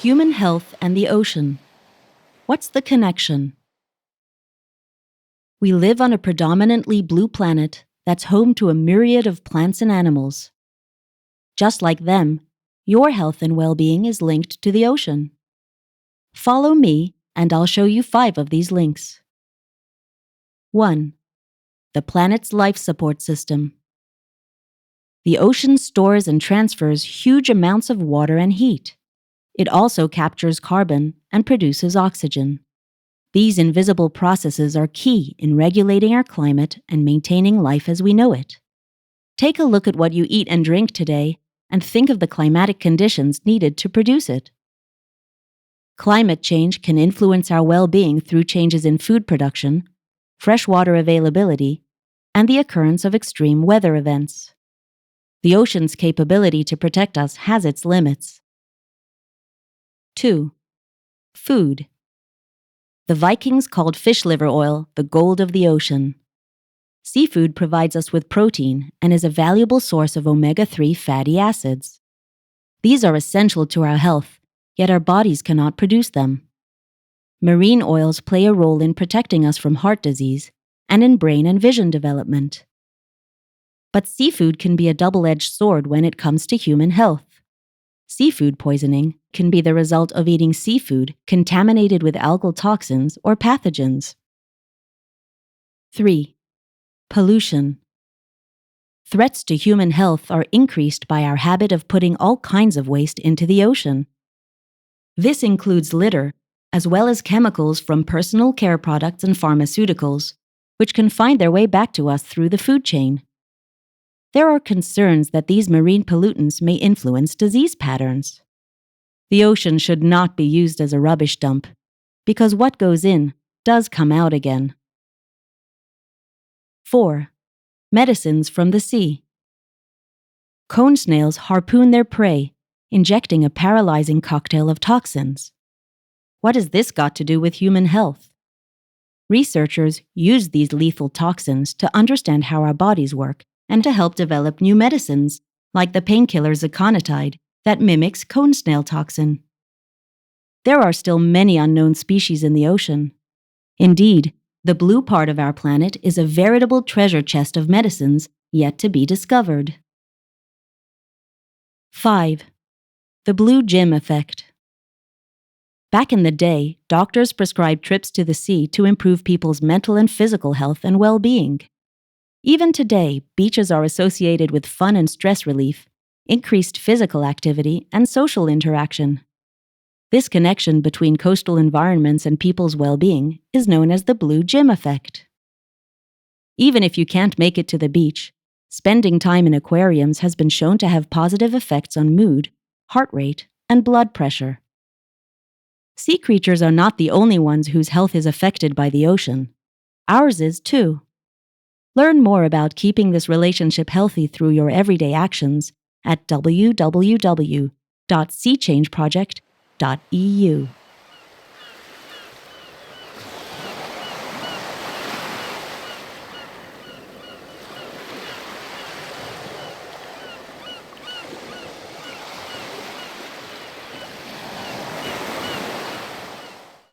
Human health and the ocean. What's the connection? We live on a predominantly blue planet that's home to a myriad of plants and animals. Just like them, your health and well-being is linked to the ocean. Follow me, and I'll show you 5 of these links. 1. The planet's life support system. The ocean stores and transfers huge amounts of water and heat. It also captures carbon and produces oxygen. These invisible processes are key in regulating our climate and maintaining life as we know it. Take a look at what you eat and drink today and think of the climatic conditions needed to produce it. Climate change can influence our well-being through changes in food production, freshwater availability, and the occurrence of extreme weather events. The ocean's capability to protect us has its limits. 2. Food. The Vikings called fish liver oil the gold of the ocean. Seafood provides us with protein and is a valuable source of omega-3 fatty acids. These are essential to our health, yet our bodies cannot produce them. Marine oils play a role in protecting us from heart disease and in brain and vision development. But seafood can be a double-edged sword when it comes to human health. Seafood poisoning can be the result of eating seafood contaminated with algal toxins or pathogens. 3. Pollution. Threats to human health are increased by our habit of putting all kinds of waste into the ocean. This includes litter, as well as chemicals from personal care products and pharmaceuticals, which can find their way back to us through the food chain. There are concerns that these marine pollutants may influence disease patterns. The ocean should not be used as a rubbish dump, because what goes in does come out again. 4. Medicines from the sea. Cone snails harpoon their prey, injecting a paralyzing cocktail of toxins. What has this got to do with human health? Researchers use these lethal toxins to understand how our bodies work and to help develop new medicines, like the painkiller ziconotide that mimics cone snail toxin. There are still many unknown species in the ocean. Indeed, the blue part of our planet is a veritable treasure chest of medicines yet to be discovered. 5. The blue gym effect. Back in the day, doctors prescribed trips to the sea to improve people's mental and physical health and well-being. Even today, beaches are associated with fun and stress relief, increased physical activity, and social interaction. This connection between coastal environments and people's well-being is known as the blue gym effect. Even if you can't make it to the beach, spending time in aquariums has been shown to have positive effects on mood, heart rate, and blood pressure. Sea creatures are not the only ones whose health is affected by the ocean. Ours is too. Learn more about keeping this relationship healthy through your everyday actions at www.seachangeproject.eu.